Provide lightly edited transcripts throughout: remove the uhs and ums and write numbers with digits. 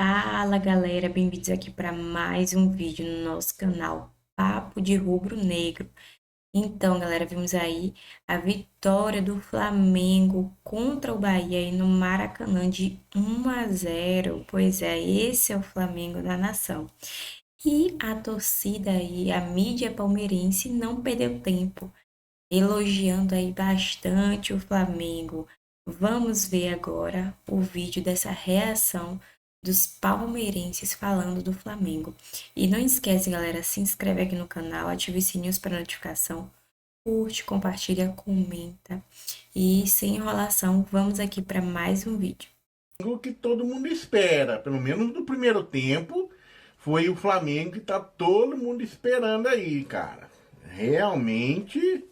Fala galera, bem-vindos aqui para mais um vídeo no nosso canal Papo de Rubro Negro. Então, galera, vimos aí a vitória do Flamengo contra o Bahia aí no Maracanã de 1-0. Pois é, esse é o Flamengo da nação. E a torcida aí, a mídia palmeirense não perdeu tempo, elogiando aí bastante o Flamengo. Vamos ver agora o vídeo dessa reação dos palmeirenses falando do Flamengo. E não esquece, galera, se inscreve aqui no canal, ativa os sininhos para notificação, curte, compartilha, comenta. E sem enrolação, vamos aqui para mais um vídeo. O que todo mundo espera, pelo menos no primeiro tempo, foi o Flamengo que tá todo mundo esperando aí, cara. Realmente,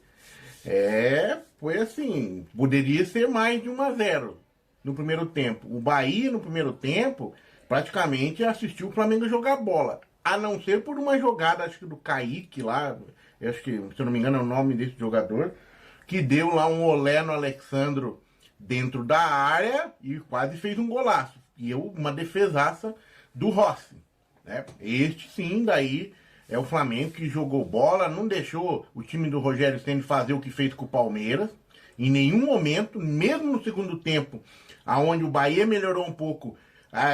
foi assim, poderia ser mais de 1-0 no primeiro tempo. O Bahia no primeiro tempo praticamente assistiu o Flamengo jogar bola, a não ser por uma jogada, acho que do Kaique lá, eu acho que, se eu não me engano é o nome desse jogador, que deu lá um olé no Alexandro dentro da área e quase fez um golaço. E uma defesaça do Rossi. Né? Este sim, daí é o Flamengo que jogou bola, não deixou o time do Rogério Ceni fazer o que fez com o Palmeiras. Em nenhum momento, mesmo no segundo tempo, aonde o Bahia melhorou um pouco,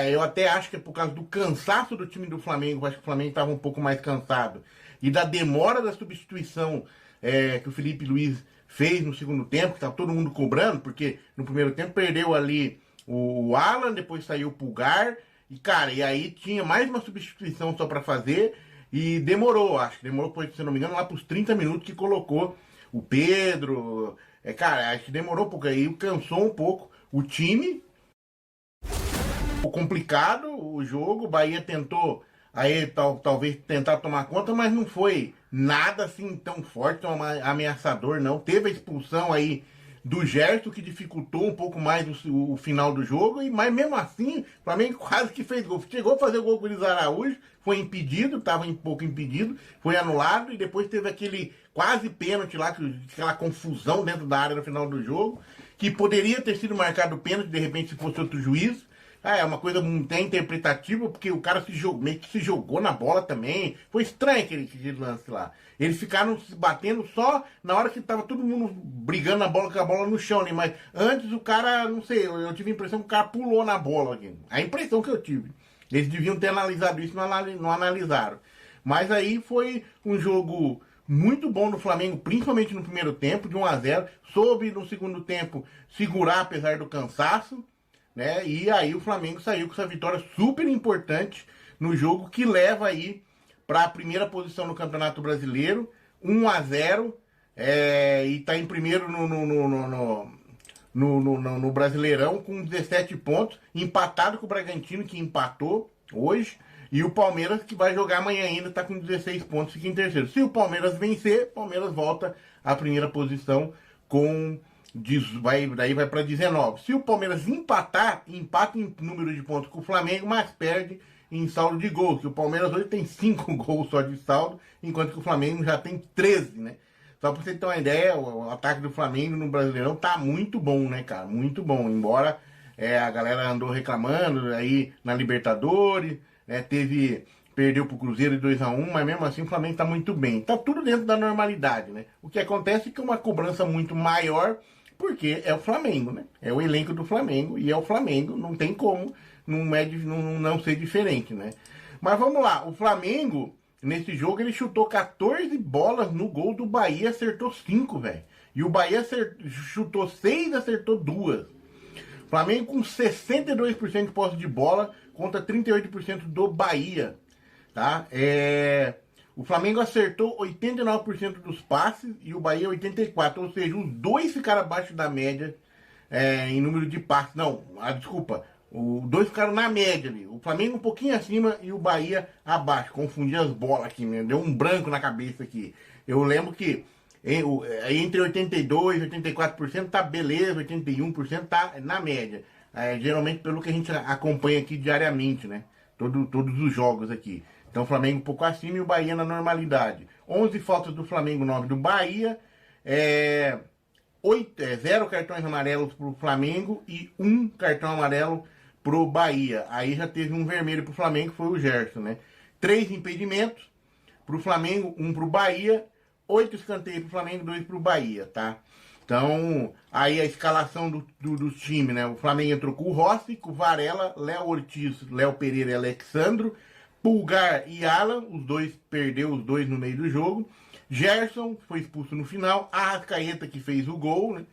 eu até acho que é por causa do cansaço do time do Flamengo, acho que o Flamengo estava um pouco mais cansado, e da demora da substituição que o Felipe Luiz fez no segundo tempo, que estava todo mundo cobrando, porque no primeiro tempo perdeu ali o Alan, depois saiu o Pulgar, e cara, e aí tinha mais uma substituição só para fazer, e demorou, acho que demorou, se não me engano, lá para os 30 minutos que colocou o Pedro. Cara, acho que demorou um pouco aí, cansou um pouco o time. Ficou complicado o jogo, o Bahia tentou aí talvez tentar tomar conta, mas não foi nada assim tão forte, tão ameaçador, não. Teve a expulsão aí do Gerson, que dificultou um pouco mais o final do jogo, mas mesmo assim, o Flamengo quase que fez gol. Chegou a fazer o gol com o Luiz Araújo, foi impedido, estava um pouco impedido, foi anulado, e depois teve aquele quase pênalti lá, aquela confusão dentro da área no final do jogo, que poderia ter sido marcado pênalti, de repente, se fosse outro juiz. É uma coisa até interpretativa, porque o cara meio que se jogou na bola também. Foi estranho aquele lance lá. Eles ficaram se batendo só na hora que tava todo mundo brigando na bola com a bola no chão, né? Mas antes o cara, não sei, eu tive a impressão que o cara pulou na bola aqui. A impressão que eu tive. Eles deviam ter analisado isso, não analisaram. Mas aí foi um jogo muito bom do Flamengo, principalmente no primeiro tempo, de 1-0. Soube no segundo tempo segurar apesar do cansaço. Né? E aí o Flamengo saiu com essa vitória super importante no jogo que leva aí para a primeira posição no Campeonato Brasileiro, 1-0, e está em primeiro no Brasileirão com 17 pontos, empatado com o Bragantino, que empatou hoje, e o Palmeiras, que vai jogar amanhã ainda, está com 16 pontos, fica em terceiro. Se o Palmeiras vencer, o Palmeiras volta à primeira posição com daí vai para 19. Se o Palmeiras empata em número de pontos com o Flamengo, mas perde em saldo de gols. Que o Palmeiras hoje tem 5 gols só de saldo, enquanto que o Flamengo já tem 13, né? Só pra você ter uma ideia, o ataque do Flamengo no Brasileirão tá muito bom, né, cara? Muito bom. Embora a galera andou reclamando aí na Libertadores, né? Perdeu pro Cruzeiro de 2-1, mas mesmo assim o Flamengo tá muito bem. Tá tudo dentro da normalidade, né? O que acontece é que é uma cobrança muito maior, porque é o Flamengo, né? É o elenco do Flamengo e é o Flamengo, não tem como não ser diferente, né? Mas vamos lá, o Flamengo, nesse jogo, ele chutou 14 bolas no gol do Bahia, acertou 5, velho. E o Bahia chutou 6, acertou 2. Flamengo com 62% de posse de bola contra 38% do Bahia, tá? O Flamengo acertou 89% dos passes e o Bahia 84%. Ou seja, os dois ficaram abaixo da média em número de passes. Não, desculpa. Os dois ficaram na média ali. O Flamengo um pouquinho acima e o Bahia abaixo. Confundi as bolas aqui, né? Deu um branco na cabeça aqui. Eu lembro que entre 82% e 84% tá beleza, 81% tá na média. Geralmente pelo que a gente acompanha aqui diariamente, né? Todos os jogos aqui. Então o Flamengo um pouco acima e o Bahia na normalidade. 11 faltas do Flamengo, 9 do Bahia. 0 cartões amarelos para o Flamengo e 1 cartão amarelo pro Bahia. Aí já teve um vermelho pro Flamengo, que foi o Gerson, né? 3 impedimentos pro Flamengo, um pro Bahia, 8 escanteios pro Flamengo, 2 pro Bahia, tá? Então, aí a escalação dos times, né? O Flamengo entrou com o Rossi, com o Varela, Léo Ortiz, Léo Pereira e Alexandro, Pulgar e Alan, os dois perdeu os dois no meio do jogo. Gerson foi expulso no final, Arrascaeta que fez o gol, né?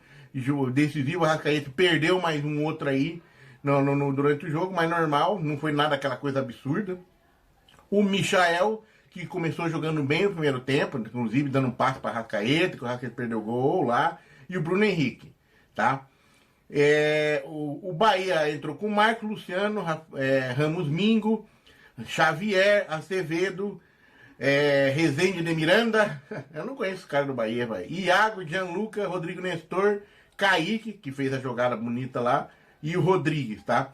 Decisivo, Arrascaeta perdeu mais um outro aí durante o jogo, mas normal, não foi nada aquela coisa absurda. O Michael, que começou jogando bem no primeiro tempo, inclusive dando um passe para Arrascaeta, que o Arrascaeta perdeu o gol lá, e o Bruno Henrique, tá? O Bahia entrou com Marco Luciano, Ramos Mingo, Xavier, Acevedo, Rezende de Miranda, eu não conheço o cara do Bahia, vai. Iago, Gianluca, Rodrigo Nestor, Kaique, que fez a jogada bonita lá, e o Rodrigues, tá?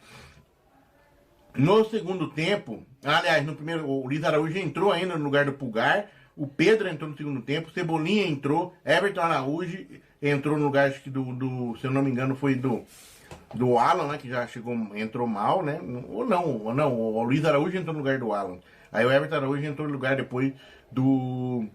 No segundo tempo, aliás, no primeiro, o Luiz Araújo entrou ainda no lugar do Pulgar, o Pedro entrou no segundo tempo, Cebolinha entrou, Everton Araújo entrou no lugar, acho que se eu não me engano, foi do Alan, né, que já chegou, entrou mal, né, ou não, o Luiz Araújo entrou no lugar do Alan, aí o Everton Araújo entrou no lugar depois do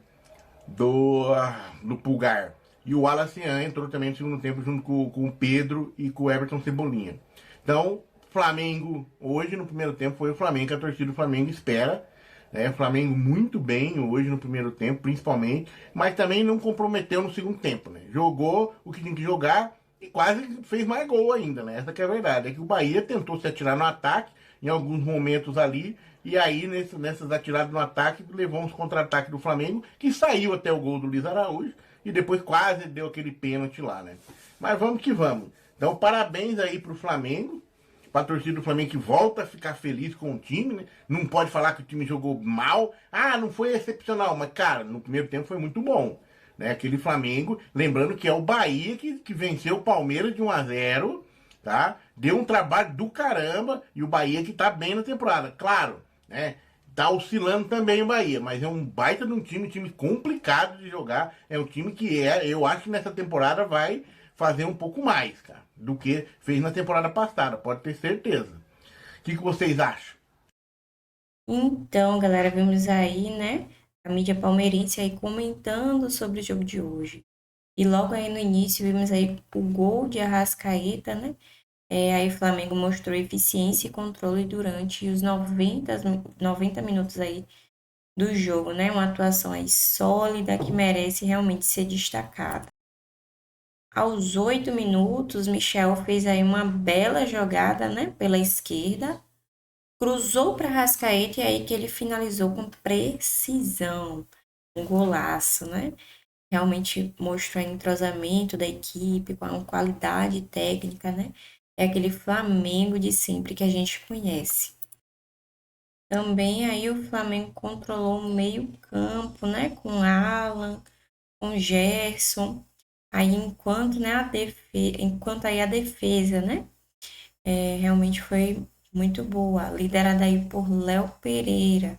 Pulgar, e o Wallace entrou também no segundo tempo junto com o Pedro e com o Everton Cebolinha. Então, Flamengo, hoje no primeiro tempo foi o Flamengo que a torcida do Flamengo espera, né? O Flamengo muito bem hoje no primeiro tempo, principalmente, mas também não comprometeu no segundo tempo, né? Jogou o que tinha que jogar e quase fez mais gol ainda, né? Essa que é a verdade. É que o Bahia tentou se atirar no ataque em alguns momentos ali, e aí nessas atiradas no ataque levou uns contra-ataques do Flamengo, que saiu até o gol do Luiz Araújo, e depois quase deu aquele pênalti lá, né? Mas vamos que vamos. Então, parabéns aí pro Flamengo, para a torcida do Flamengo que volta a ficar feliz com o time, né? Não pode falar que o time jogou mal. Ah, não foi excepcional, mas, cara, no primeiro tempo foi muito bom. Né? Aquele Flamengo, lembrando que é o Bahia que venceu o Palmeiras de 1-0, tá? Deu um trabalho do caramba e o Bahia que tá bem na temporada. Claro, né? Tá oscilando também o Bahia, mas é um baita de um time complicado de jogar. É um time que eu acho que nessa temporada vai fazer um pouco mais, cara, do que fez na temporada passada, pode ter certeza. O que vocês acham? Então, galera, vimos aí, né, a mídia palmeirense aí comentando sobre o jogo de hoje. E logo aí no início vimos aí o gol de Arrascaeta, né? Aí o Flamengo mostrou eficiência e controle durante os 90 minutos aí do jogo, né? Uma atuação aí sólida que merece realmente ser destacada. Aos 8 minutos, Michel fez aí uma bela jogada, né, pela esquerda, cruzou para Rascaeta e aí que ele finalizou com precisão, um golaço, né? Realmente mostrou o entrosamento da equipe, com a qualidade técnica, né? É aquele Flamengo de sempre que a gente conhece. Também aí o Flamengo controlou o meio-campo, né? Com Alan, com Gerson. Aí enquanto, né, enquanto aí a defesa, né? Realmente foi muito boa, liderada aí por Léo Pereira.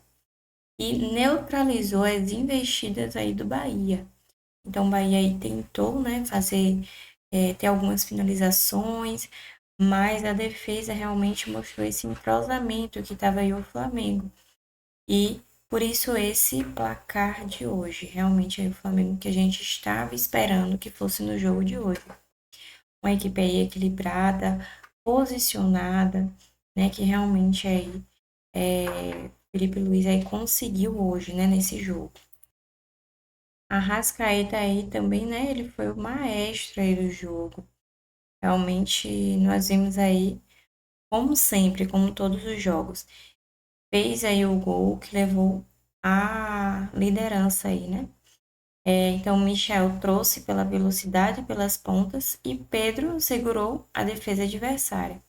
E neutralizou as investidas aí do Bahia. Então, o Bahia aí tentou, né, ter algumas finalizações, mas a defesa realmente mostrou esse entrosamento que estava aí o Flamengo. E por isso esse placar de hoje. Realmente é o Flamengo que a gente estava esperando que fosse no jogo de hoje. Uma equipe aí equilibrada, posicionada, né, que realmente aí Felipe Luiz aí conseguiu hoje, né, nesse jogo. A Arrascaeta aí também, né? Ele foi o maestro aí do jogo. Realmente, nós vimos aí, como sempre, como todos os jogos, fez aí o gol que levou a liderança aí, né? Então, Michel trouxe pela velocidade pelas pontas e Pedro segurou a defesa adversária.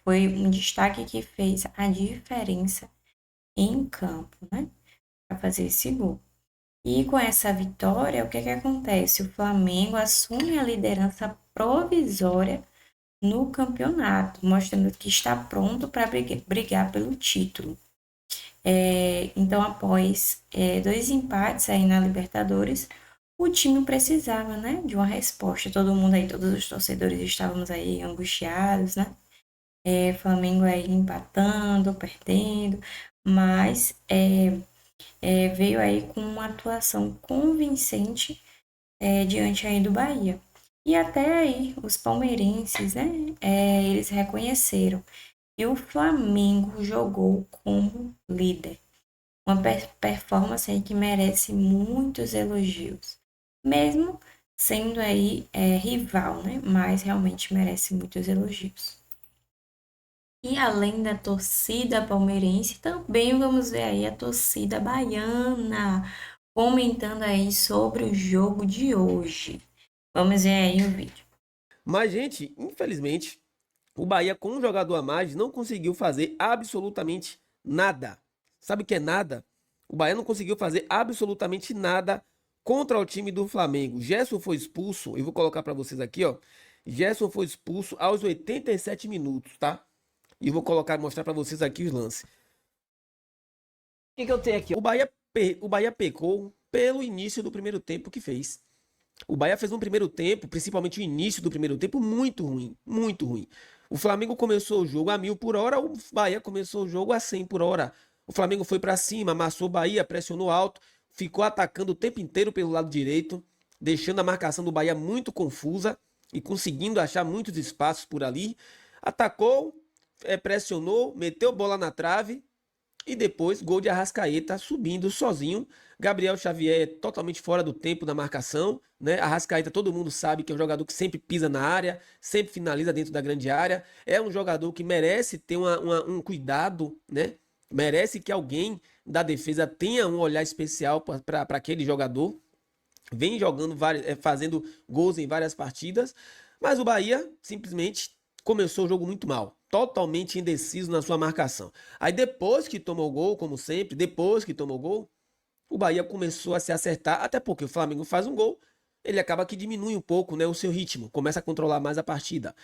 Foi um destaque que fez a diferença em campo, né? Para fazer esse gol. E com essa vitória, o que acontece? O Flamengo assume a liderança provisória no campeonato, mostrando que está pronto para brigar pelo título. Então, após 2 empates aí na Libertadores, o time precisava, né, de uma resposta. Todo mundo aí, todos os torcedores estávamos aí angustiados, né? Flamengo aí empatando, perdendo, mas veio aí com uma atuação convincente diante aí do Bahia. E até aí, os palmeirenses, né, eles reconheceram que o Flamengo jogou como líder. Uma performance aí que merece muitos elogios. Mesmo sendo aí rival, né, mas realmente merece muitos elogios. E além da torcida palmeirense, também vamos ver aí a torcida baiana comentando aí sobre o jogo de hoje. Vamos ver aí o vídeo. Mas, gente, infelizmente, o Bahia, com um jogador a mais, não conseguiu fazer absolutamente nada. Sabe o que é nada? O Bahia não conseguiu fazer absolutamente nada contra o time do Flamengo. Gerson foi expulso, eu vou colocar para vocês aqui, ó. Gerson foi expulso aos 87 minutos, tá? E eu vou colocar, mostrar para vocês aqui os lances. O que eu tenho aqui? O Bahia pecou pelo início do primeiro tempo que fez. O Bahia fez um primeiro tempo, principalmente o início do primeiro tempo, muito ruim, muito ruim. O Flamengo começou o jogo a 1.000 por hora, o Bahia começou o jogo a 100 por hora. O Flamengo foi para cima, amassou o Bahia, pressionou alto, ficou atacando o tempo inteiro pelo lado direito, deixando a marcação do Bahia muito confusa e conseguindo achar muitos espaços por ali. Atacou, pressionou, meteu bola na trave e depois, gol de Arrascaeta subindo sozinho. Gabriel Xavier totalmente fora do tempo da marcação, né? Arrascaeta, todo mundo sabe que é um jogador que sempre pisa na área, sempre finaliza dentro da grande área. É um jogador que merece ter um cuidado, né? Merece que alguém da defesa tenha um olhar especial para aquele jogador. Vem jogando, fazendo gols em várias partidas, mas o Bahia simplesmente começou o jogo muito mal, totalmente indeciso na sua marcação. Aí depois que tomou o gol, como sempre, depois que tomou o gol, o Bahia começou a se acertar, até porque o Flamengo faz um gol, ele acaba que diminui um pouco, né, o seu ritmo, começa a controlar mais a partida.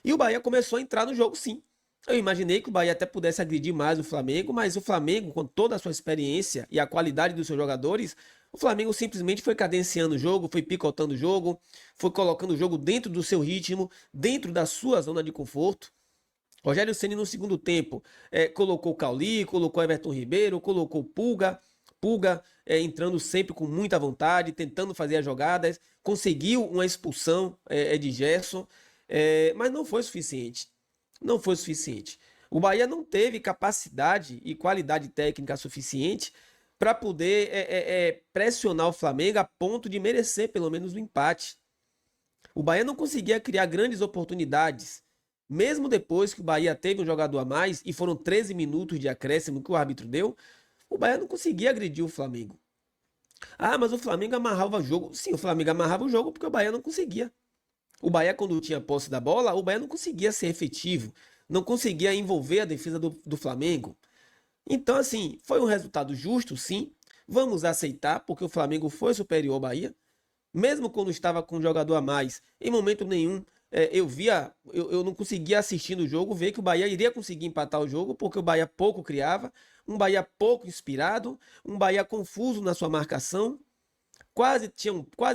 E o Bahia começou a entrar no jogo, sim. Eu imaginei que o Bahia até pudesse agredir mais o Flamengo, mas o Flamengo, com toda a sua experiência e a qualidade dos seus jogadores, o Flamengo simplesmente foi cadenciando o jogo, foi picotando o jogo, foi colocando o jogo dentro do seu ritmo, dentro da sua zona de conforto. Rogério Ceni no segundo tempo colocou Cauli, colocou Everton Ribeiro, colocou Pulga entrando sempre com muita vontade, tentando fazer as jogadas, conseguiu uma expulsão de Gerson, mas não foi suficiente. Não foi suficiente. O Bahia não teve capacidade e qualidade técnica suficiente para poder pressionar o Flamengo a ponto de merecer pelo menos o empate. O Bahia não conseguia criar grandes oportunidades. Mesmo depois que o Bahia teve um jogador a mais e foram 13 minutos de acréscimo que o árbitro deu, o Bahia não conseguia agredir o Flamengo. Ah, mas o Flamengo amarrava o jogo. Sim, o Flamengo amarrava o jogo porque o Bahia não conseguia. O Bahia, quando tinha posse da bola, o Bahia não conseguia ser efetivo, não conseguia envolver a defesa do Flamengo. Então, assim, foi um resultado justo, sim. Vamos aceitar, porque o Flamengo foi superior ao Bahia. Mesmo quando estava com um jogador a mais, em momento nenhum eu não conseguia assistir no jogo, ver que o Bahia iria conseguir empatar o jogo, porque o Bahia pouco criava, um Bahia pouco inspirado, um Bahia confuso na sua marcação, quase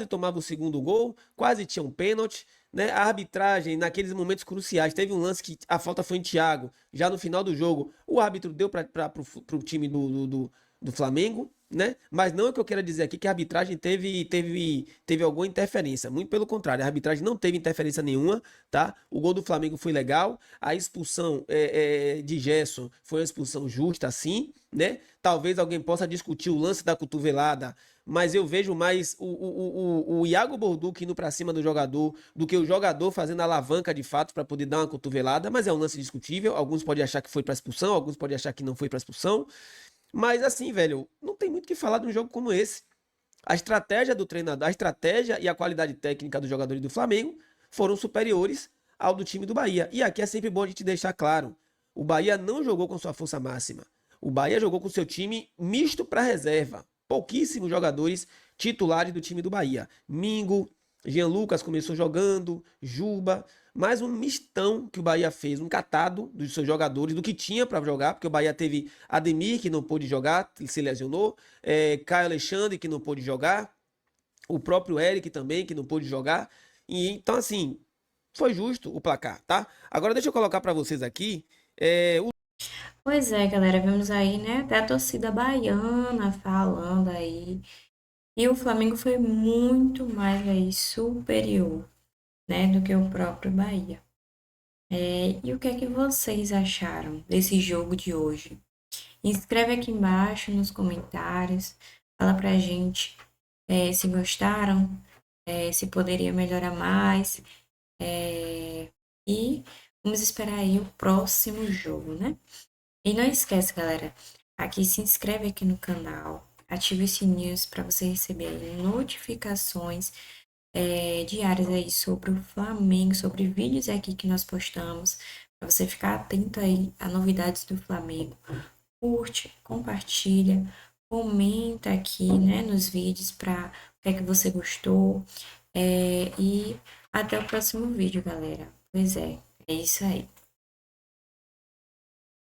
tomava o segundo gol, quase tinha um pênalti, né? A arbitragem naqueles momentos cruciais, teve um lance que a falta foi em Thiago, já no final do jogo, o árbitro deu para o time do Flamengo, né? Mas não é o que eu quero dizer aqui que a arbitragem teve alguma interferência. Muito pelo contrário, a arbitragem não teve interferência nenhuma, tá? O gol do Flamengo foi legal, a expulsão de Gerson foi uma expulsão justa, sim, né? Talvez alguém possa discutir o lance da cotovelada, mas eu vejo mais o Iago Borduque indo pra cima do jogador do que o jogador fazendo a alavanca de fato para poder dar uma cotovelada, mas é um lance discutível. Alguns podem achar que foi pra expulsão, alguns podem achar que não foi pra expulsão. Mas assim, velho, não tem muito o que falar de um jogo como esse. A estratégia do treinador, a estratégia e a qualidade técnica dos jogadores do Flamengo foram superiores ao do time do Bahia. E aqui é sempre bom a gente deixar claro: o Bahia não jogou com sua força máxima. O Bahia jogou com seu time misto para reserva. Pouquíssimos jogadores titulares do time do Bahia. Mingo, Jean Lucas começou jogando, Juba, mais um mistão que o Bahia fez, um catado dos seus jogadores, do que tinha para jogar, porque o Bahia teve Ademir, que não pôde jogar, se lesionou, Caio Alexandre, que não pôde jogar, o próprio Eric também, que não pôde jogar. E então, assim, foi justo o placar, tá? Agora deixa eu colocar pra vocês aqui o Pois é, galera, vemos aí, né, até a torcida baiana falando aí. E o Flamengo foi muito mais aí superior, né, do que o próprio Bahia. E o que é que vocês acharam desse jogo de hoje? Escreve aqui embaixo nos comentários, fala pra gente se gostaram, se poderia melhorar mais, e vamos esperar aí o próximo jogo, né? E não esquece, galera, aqui se inscreve aqui no canal, ativa o sininho para você receber aí notificações diárias aí sobre o Flamengo, sobre vídeos aqui que nós postamos, para você ficar atento aí a novidades do Flamengo. Curte, compartilha, comenta aqui, né, nos vídeos para o que é que você gostou. E até o próximo vídeo, galera. Pois é isso aí.